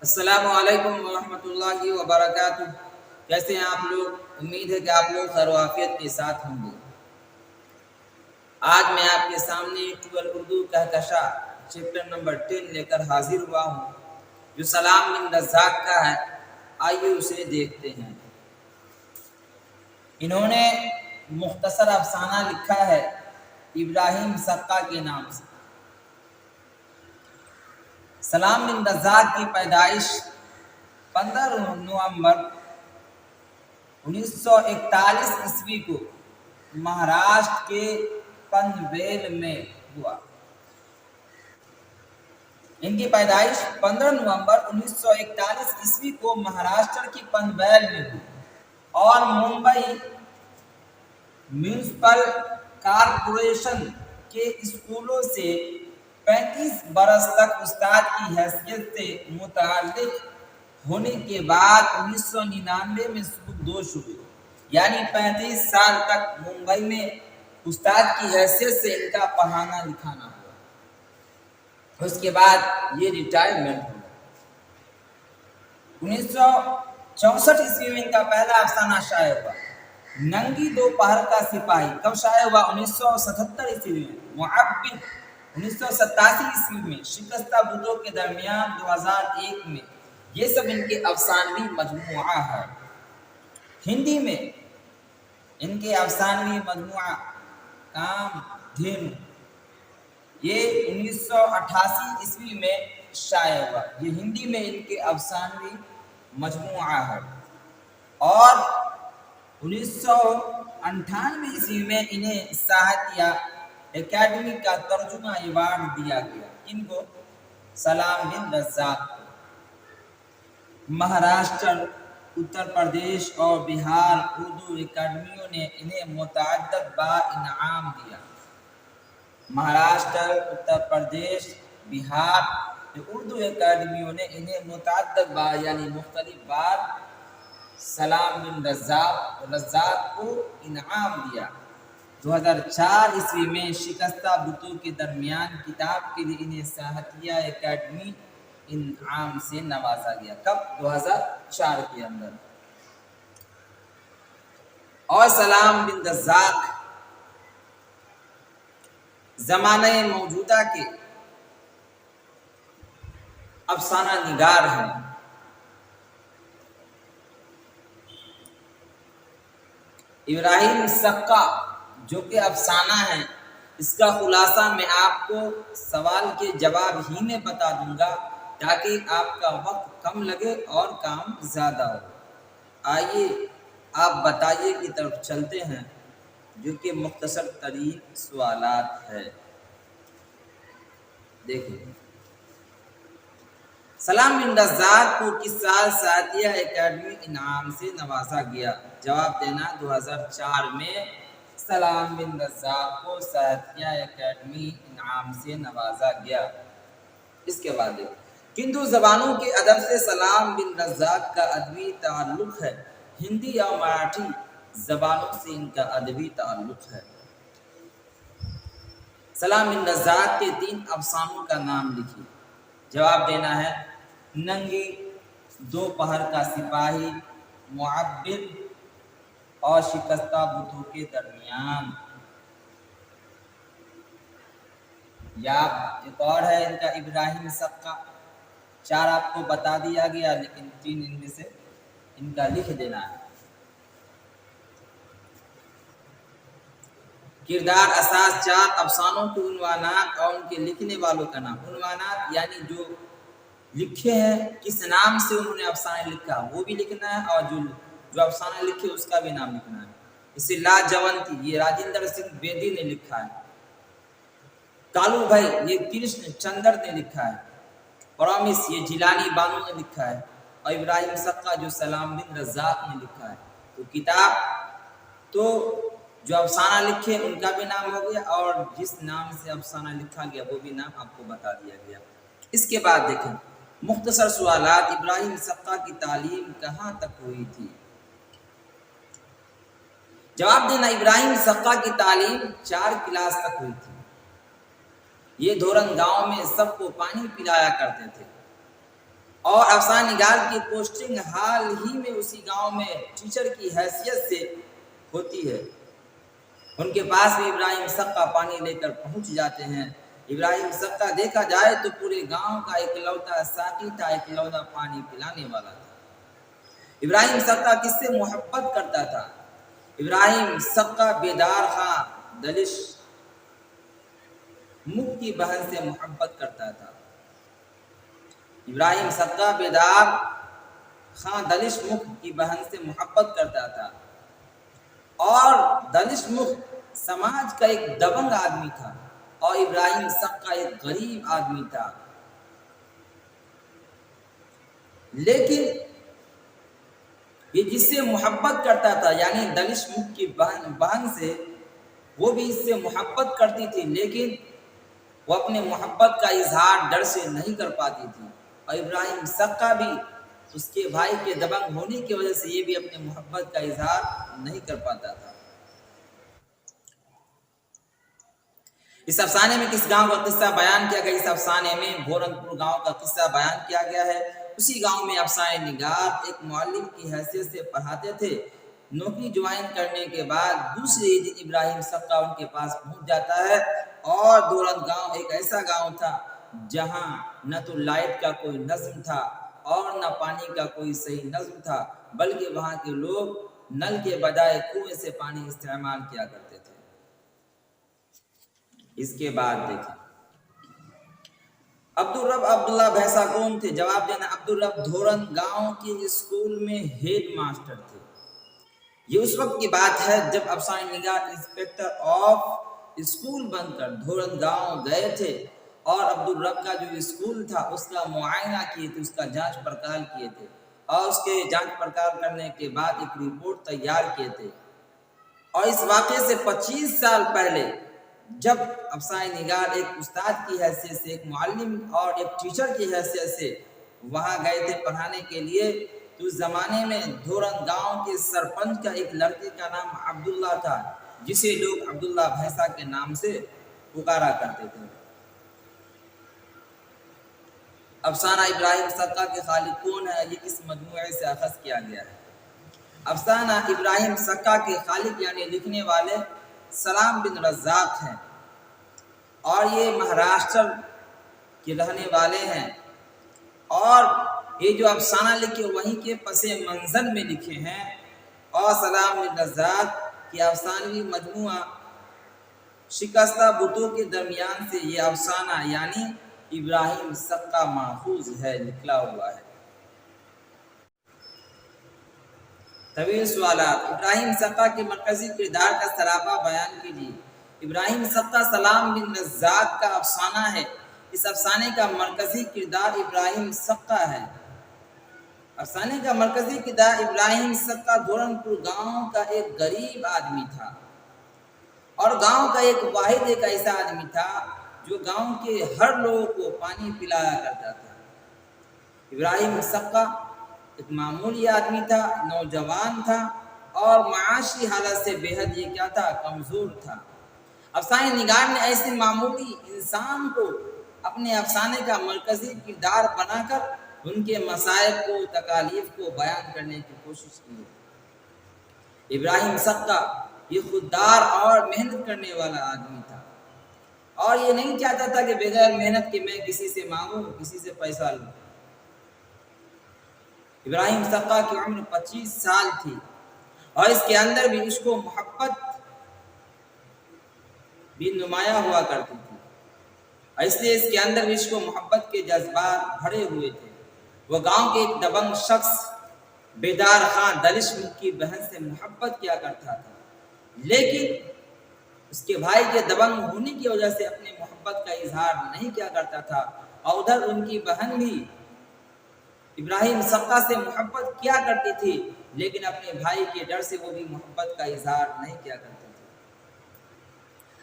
السلام علیکم ورحمۃ اللہ وبرکاتہ۔ کیسے ہیں آپ لوگ؟ امید ہے کہ آپ لوگ خیر و عافیت کے ساتھ ہوں گے۔ آج میں آپ کے سامنے 12 اردو کہکشاں چیپٹر نمبر 10 لے کر حاضر ہوا ہوں، جو سلام بن رزاق کا ہے۔ آئیے اسے دیکھتے ہیں۔ انہوں نے مختصر افسانہ لکھا ہے ابراہیم سقا کے نام سے۔ سلام بن رزاق کی پیدائش 15 نومبر 1941 عیسوی کو مہاراشٹر کے پنویل میں ہوا۔ ان کی پیدائش 15 نومبر 1941 عیسوی کو مہاراشٹر کی پنویل میں ہوئی اور ممبئی میونسپل کارپوریشن کے اسکولوں سے 35 برس تک استاد کی حیثیت سے متعلق ہونے کے بعد 1999 میں سبکدوش ہوئے، یعنی 35 سال تک ممبئی میں استاد کی حیثیت سے ان کا پڑھانا لکھانا ہوا۔ اس کے بعد یہ ریٹائرمنٹ ہوا۔ 1964 عیسوی میں ان کا پہلا افسانہ شائع ہوا، ننگی دوپہر کا سپاہی۔ کب شائع ہوا؟ 1977 عیسوی میں۔ معبد 1987 عیسوی میں۔ شکستہ بتوں کے درمیان 2001 میں۔ یہ سب ان کے افسانوی مجموعہ ہے۔ ہندی میں ان کے افسانوی مجموعہ کام دھینو، یہ 1988 عیسوی میں شائع ہوا۔ یہ ہندی میں ان کے افسانوی مجموعہ ہے اور 1998 عیسوی میں انہیں ساہتیہ اکیڈمی کا ترجمہ ایوارڈ دیا گیا۔ ان کو سلام بن رزاق کو مہاراشٹر، اتر پردیش اور بہار اردو اکیڈمیوں نے انہیں متعدد بار انعام دیا۔ مہاراشٹر، اتر پردیش، بہار اردو اکیڈمیوں نے انہیں متعدد بار یعنی مختلف بار سلام بن رزاق کو انعام دیا۔ 2004 عیسوی میں شکستہ بتوں کے درمیان کتاب کے لیے انہیں ساہتیہ اکیڈمی انعام سے نوازا گیا۔ کب؟ 2004 کے اندر۔ اور سلام بن رزاق زمانہ موجودہ کے افسانہ نگار ہیں۔ ابراہیم سقا جو کہ افسانہ ہے، اس کا خلاصہ میں آپ کو سوال کے جواب ہی میں بتا دوں گا تاکہ آپ کا وقت کم لگے اور کام زیادہ ہو۔ آئیے آپ بتائیے کی طرف چلتے ہیں، جو کہ مختصر ترین سوالات ہے۔ دیکھیں، سلام بن رزاق کو کس سال ساہتیہ اکیڈمی انعام سے نوازا گیا؟ جواب دینا 2004 میں سلام بن رزاق کو ساہتیہ اکیڈمی انعام سے نوازا گیا۔ اس کے بعد ہندو زبانوں کے ادب سے سلام بن رزاق کا ادبی تعلق ہے۔ ہندی اور مراٹھی زبانوں سے ان کا ادبی تعلق ہے۔ سلام بن رزاق کے 3 افسانوں کا نام لکھیے۔ جواب دینا ہے ننگی دوپہر کا سپاہی، معبد اور شکستہ بتوں کے درمیان۔ یا ایک اور ہے ان کا ابراہیم سقا۔ 4 آپ کو بتا دیا گیا، لیکن 3 ان میں سے ان کا لکھ دینا ہے۔ کردار اساس 4 افسانوں کے عنوانات اور ان کے لکھنے والوں کا نام۔ عنوانات یعنی جو لکھے ہیں، کس نام سے انہوں نے افسانہ لکھا وہ بھی لکھنا ہے، اور جو افسانہ لکھے اس کا بھی نام لکھنا ہے۔ اسے لاجونتی یہ راجندر سنگھ بیدی نے لکھا ہے۔ کالو بھائی یہ کرشن چندر نے لکھا ہے۔ پرامس یہ جیلانی بانو نے لکھا ہے، اور ابراہیم سقا جو سلام بن رزاق نے لکھا ہے۔ تو کتاب تو جو افسانہ لکھے ان کا بھی نام ہو گیا، اور جس نام سے افسانہ لکھا گیا وہ بھی نام آپ کو بتا دیا گیا۔ اس کے بعد دیکھیں مختصر سوالات۔ ابراہیم سقا کی تعلیم کہاں تک ہوئی تھی؟ جواب دینا ابراہیم سقا کی تعلیم 4 کلاس تک ہوئی تھی۔ یہ دھورن گاؤں میں سب کو پانی پلایا کرتے تھے۔ اور افسانہ نگار کی پوسٹنگ حال ہی میں اسی گاؤں میں ٹیچر کی حیثیت سے ہوتی ہے۔ ان کے پاس بھی ابراہیم سقا پانی لے کر پہنچ جاتے ہیں۔ ابراہیم سقا دیکھا جائے تو پورے گاؤں کا اکلوتا ساقی تھا، اکلوتا پانی پلانے والا تھا۔ ابراہیم سقا کس سے محبت کرتا تھا؟ ابراہیم سقا بیدار خاں دلش مکھ کی بہن سے محبت کرتا تھا۔ ابراہیم سقا بیدار خاں دلش مکھ کی بہن سے محبت کرتا تھا، اور دلش مکھ سماج کا ایک دبنگ آدمی تھا اور ابراہیم سقا ایک غریب آدمی تھا، لیکن یہ جس سے محبت کرتا تھا یعنی دلش مکھ کی بہن سے، وہ بھی اس سے محبت کرتی تھی، لیکن وہ اپنے محبت کا اظہار ڈر سے نہیں کر پاتی تھی، اور ابراہیم سقا بھی اس کے بھائی کے دبنگ ہونے کی وجہ سے یہ بھی اپنے محبت کا اظہار نہیں کر پاتا تھا۔ اس افسانے میں کس گاؤں کا قصہ بیان کیا گیا؟ اس افسانے میں بھورن پور گاؤں کا قصہ بیان کیا گیا ہے۔ اسی گاؤں میں افسانہ نگار ایک معلم کی حیثیت سے پڑھاتے تھے۔ نوکری جوائن کرنے کے بعد دوسرے دن ابراہیم سقا ان کے پاس پہنچ جاتا ہے، اور دورن گاؤں ایک ایسا گاؤں تھا جہاں نہ تو لائٹ کا کوئی نظم تھا اور نہ پانی کا کوئی صحیح نظم تھا، بلکہ وہاں کے لوگ نل کے بجائے کنویں سے پانی استعمال کیا کرتے تھے۔ اس کے بعد دیکھیں عبدالرب عبداللہ بھینسا کون تھے؟ جواب دینا، عبدالرب دھورن گاؤں کے اسکول میں ہیڈ ماسٹر تھے۔ یہ اس وقت کی بات ہے جب افسانہ نگار انسپیکٹر آف اسکول بن کر دھورن گاؤں گئے تھے، اور عبدالرب کا جو اسکول تھا اس کا معائنہ کیے تھے، اس کا جانچ پڑتال کیے تھے، اور اس کے جانچ پڑتال کرنے کے بعد ایک رپورٹ تیار کیے تھے۔ اور اس واقعے سے 25 سال پہلے جب افسانہ نگار ایک استاد کی حیثیت سے، ایک معلم اور ایک ٹیچر کی حیثیت سے وہاں گئے تھے پڑھانے کے لیے، تو اس زمانے میں دھورن گاؤں کے سرپنچ کا ایک لڑکے کا نام عبداللہ تھا، جسے لوگ عبداللہ بھینسا کے نام سے پکارا کرتے تھے۔ افسانہ ابراہیم سقا کے خالق کون ہے؟ یہ کس مجموعے سے اخذ کیا گیا ہے؟ افسانہ ابراہیم سقا کے خالق یعنی لکھنے والے سلام بن رزاق ہیں، اور یہ مہاراشٹر کے رہنے والے ہیں، اور یہ جو افسانہ لکھے وہیں کے پس منظر میں لکھے ہیں، اور سلام بن رزاق کی افسانوی مجموعہ شکستہ بتوں کے درمیان سے یہ افسانہ یعنی ابراہیم سقا محفوظ ہے، نکلا ہوا ہے۔ طویل سوالات۔ ابراہیم سقا کے مرکزی کردار کا سراپا بیان کیجیے۔ ابراہیم سقا سلام بن رزاق کا افسانہ ہے۔ اس افسانے کا مرکزی کردار ابراہیم سقا ہے۔ افسانے کا مرکزی کردار ابراہیم سقا دھورن پور گاؤں کا ایک غریب آدمی تھا، اور گاؤں کا ایک واحد ایک ایسا آدمی تھا جو گاؤں کے ہر لوگوں کو پانی پلایا کرتا تھا۔ ابراہیم سقا ایک معمولی آدمی تھا، نوجوان تھا، اور معاشی حالت سے بے حد یہ کیا تھا؟ کمزور تھا۔ افسانہ نگار نے ایسے معمولی انسان کو اپنے افسانے کا مرکزی کردار بنا کر ان کے مصائب کو، تکالیف کو بیان کرنے کی کوشش کی۔ ابراہیم سقا یہ خوددار اور محنت کرنے والا آدمی تھا، اور یہ نہیں چاہتا تھا کہ بغیر محنت کے میں کسی سے مانگوں، کسی سے پیسہ لوں۔ ابراہیم سقا کی عمر 25 سال تھی، اور اس کے اندر بھی عشق و محبت بھی نمایاں ہوا کرتی تھی، اور اس لیے اس کے اندر بھی عشق و محبت کے جذبات بھرے ہوئے تھے۔ وہ گاؤں کے ایک دبنگ شخص بیدار خاں دلش مکھ کی بہن سے محبت کیا کرتا تھا، لیکن اس کے بھائی کے دبنگ ہونے کی وجہ سے اپنے محبت کا اظہار نہیں کیا کرتا تھا، اور ادھر ان کی بہن بھی ابراہیم سقا سے محبت کیا کرتی تھی، لیکن اپنے بھائی کے ڈر سے وہ بھی محبت کا اظہار نہیں کیا کرتی تھی۔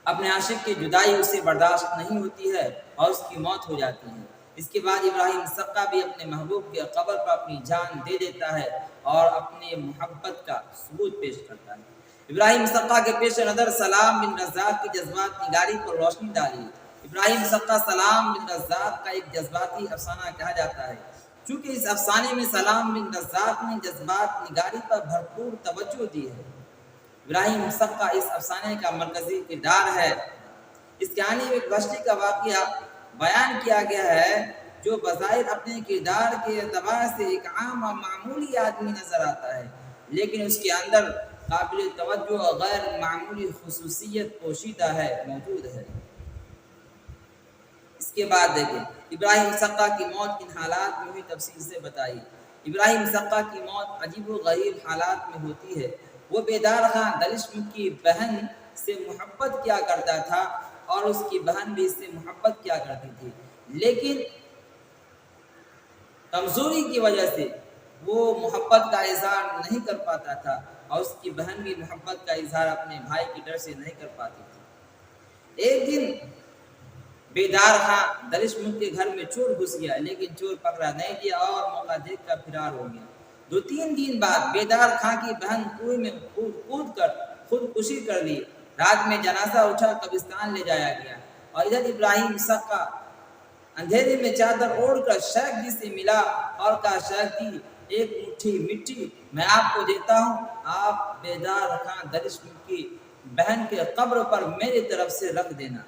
اپنے عاشق کی جدائی اسے برداشت نہیں ہوتی ہے اور اس کی موت ہو جاتی ہے۔ اس کے بعد ابراہیم سقا بھی اپنے محبوب کے قبر پر اپنی جان دے دیتا ہے اور اپنے محبت کا ثبوت پیش کرتا ہے۔ ابراہیم سقا کے پیش نظر سلام بن رزاق کی جذبات نگاری پر روشنی ڈالی۔ ابراہیم سقا سلام بن رزاق کا ایک جذباتی افسانہ کہا جاتا ہے۔ چونکہ اس افسانے میں سلام بن رزاق نے جذبات نگاری پر بھرپور توجہ دی ہے۔ ابراہیم سقا اس افسانے کا مرکزی کردار ہے۔ اس کہانی میں ایک بستی کا واقعہ بیان کیا گیا ہے جو بظاہر اپنے کردار کے اعتبار سے ایک عام اور معمولی آدمی نظر آتا ہے، لیکن اس کے اندر قابل توجہ اور غیر معمولی خصوصیت پوشیدہ ہے، موجود ہے۔ اس کے بعد دیکھیں ابراہیم سقا کی موت کن حالات میں ہوئی، تفصیل سے بتائی۔ ابراہیم سقا کی موت عجیب و غریب حالات میں ہوتی ہے۔ وہ بیدار خان دلشم کی بہن سے محبت کیا کرتا تھا اور اس کی بہن بھی اس سے محبت کیا کرتی تھی، لیکن کمزوری کی وجہ سے وہ محبت کا اظہار نہیں کر پاتا تھا اور اس کی بہن بھی محبت کا اظہار اپنے بھائی کے ڈر سے نہیں کر پاتی تھی۔ ایک دن بیدار خان دلشم کے گھر میں چور گھس گیا، لیکن چور پکڑا نہیں گیا اور موقع دیکھ کر فرار ہو گیا۔ 2-3 دن بعد بیدار خان کی بہن کنویں میں کود کر خودکشی کر لی۔ رات میں جنازہ اٹھا قبرستان لے جایا گیا اور ادھر ابراہیم سقا اندھیرے میں چادر اوڑھ کر شیخ جی سے ملا اور کہا، شیخ جی ایک مٹھی مٹی میں آپ کو دیتا ہوں، آپ بیدار خان دلشم کی بہن کے قبر پر میری طرف سے رکھ دینا۔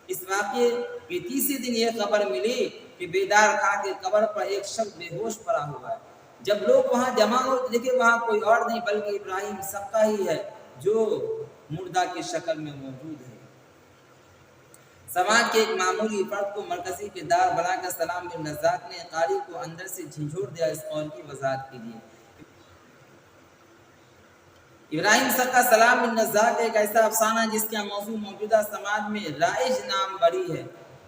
اس واقعے کے تیسرے دن یہ خبر ملی کہ بیدار خان کے قبر پر ایک شخص بے ہوش پڑا ہوا ہے۔ جب لوگ وہاں جمع ہو تو دیکھے وہاں کوئی اور نہیں بلکہ ابراہیم سقا ہی ہے جو مردہ کی شکل میں موجود ہے۔ سماج کے ایک معمولی فرد کو مرکزی کردار بنا کر سلام بن رزاق نے قاری کو اندر سے جھنجھوڑ دیا۔ اس قول کی وضاحت کے لیے ابراہیم سقا سلام بن رزاق ایک ایسا افسانہ ہے جس کا موضوع موجودہ سماج میں رائج نام بری ہے،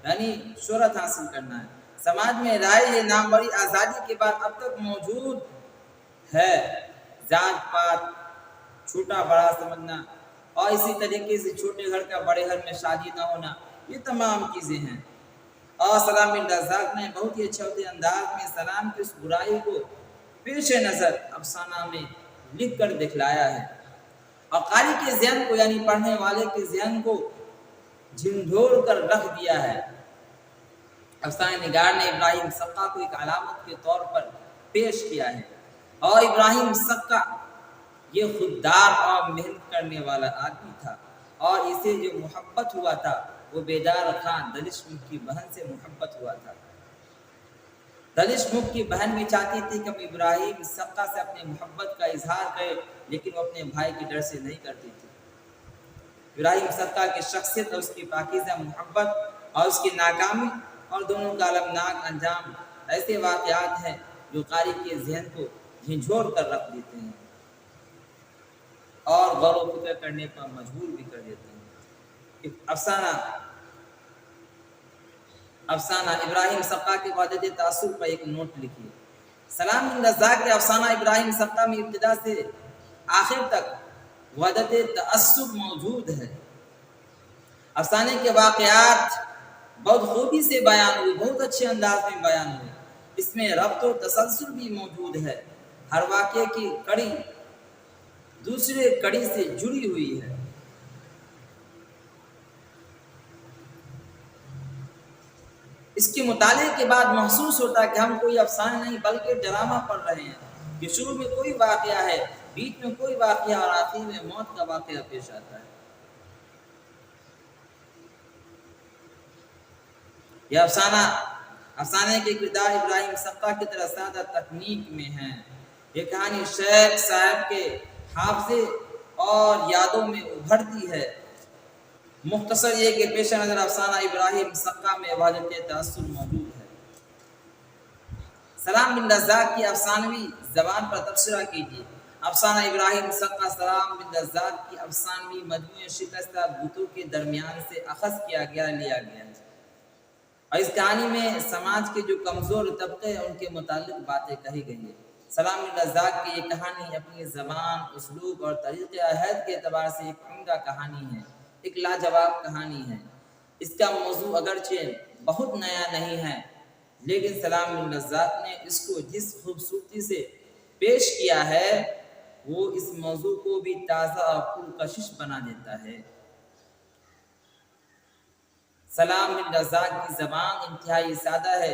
یعنی شہرت حاصل کرنا ہے۔ سماج میں رائج نام بری آزادی کے بعد اب تک موجود ہے۔ ذات پات چھوٹا بڑا سمجھنا اور اسی طریقے سے چھوٹے گھر کا بڑے گھر میں شادی نہ ہونا، یہ تمام چیزیں ہیں۔ اور سلام بن رزاق نے بہت ہی اچھے انداز میں سلام کی اس برائی کو پیش نظر افسانہ میں لکھ کر دکھلایا ہے اور قاری کے ذہن کو یعنی پڑھنے والے کے ذہن کو جھنجھوڑ کر رکھ دیا ہے۔ افسانہ نگار نے ابراہیم سقا کو ایک علامت کے طور پر پیش کیا ہے اور ابراہیم سقا یہ خوددار اور محنت کرنے والا آدمی تھا اور اسے جو محبت ہوا تھا وہ بیدار خان دلشم کی بہن سے محبت ہوا تھا۔ دلشم کی بہن بھی چاہتی تھی کہ ابراہیم سقا سے اپنے محبت کا اظہار کرے، لیکن وہ اپنے بھائی کے ڈر سے نہیں کرتی تھی۔ ابراہیم سقا کی شخصیت اور اس کی پاکیزہ محبت اور اس کی ناکامی اور دونوں کا المناک انجام ایسے واقعات ہیں جو قاری کے ذہن کو جھنجھوڑ کر رکھ دیتے ہیں اور غور و فکر کرنے پر مجبور بھی کر دیتے ہیں۔ افسانہ ابراہیم سقا کے وحدت تعصب پر ایک نوٹ لکھیے۔ سلام بن رزاق کے افسانہ ابراہیم سقا میں ابتدا سے آخر تک وحدت تعصب موجود ہے۔ افسانے کے واقعات بہت خوبی سے بیان ہوئے، بہت اچھے انداز میں بیان ہوئے۔ اس میں ربط و تسلسل بھی موجود ہے، ہر واقعے کی کڑی دوسرے کڑی سے جڑی ہوئی ہے۔ اس کے مطالعے کے بعد محسوس ہوتا ہے کہ ہم کوئی افسانہ نہیں بلکہ ڈرامہ پڑھ رہے ہیں کہ شروع میں کوئی واقعہ ہے، بیچ میں کوئی واقعہ اور آخر میں موت کا واقعہ پیش آتا ہے۔ یہ افسانے کے کردار ابراہیم سقا کی طرح سادہ تکنیک میں ہیں۔ یہ کہانی شیخ صاحب کے حافظے اور یادوں میں ابھرتی ہے۔ مختصر یہ کہ پیش نظر افسانہ ابراہیم سقا میں وحدت تعصب موجود ہے۔ سلام بن رزاق کی افسانوی زبان پر تبصرہ کیجیے۔ افسانہ ابراہیم سقا سلام بن رزاق کی افسانوی مجموعے شکستہ بتوں کے درمیان سے اخذ کیا گیا لیا گیا ہے اور اس کہانی میں سماج کے جو کمزور طبقے ہیں ان کے متعلق باتیں کہی گئی ہیں۔ سلام بن رزاق کی یہ کہانی اپنی زبان، اسلوب اور طریقہ عہد کے اعتبار سے ایک عمدہ کہانی ہے، ایک لاجواب کہانی ہے۔ اس کا موضوع اگرچہ بہت نیا نہیں ہے، لیکن سلام بن رزاق نے اس کو جس خوبصورتی سے پیش کیا ہے وہ اس موضوع کو بھی تازہ اور پرکشش بنا دیتا ہے۔ سلام بن رزاق کی زبان انتہائی سادہ ہے،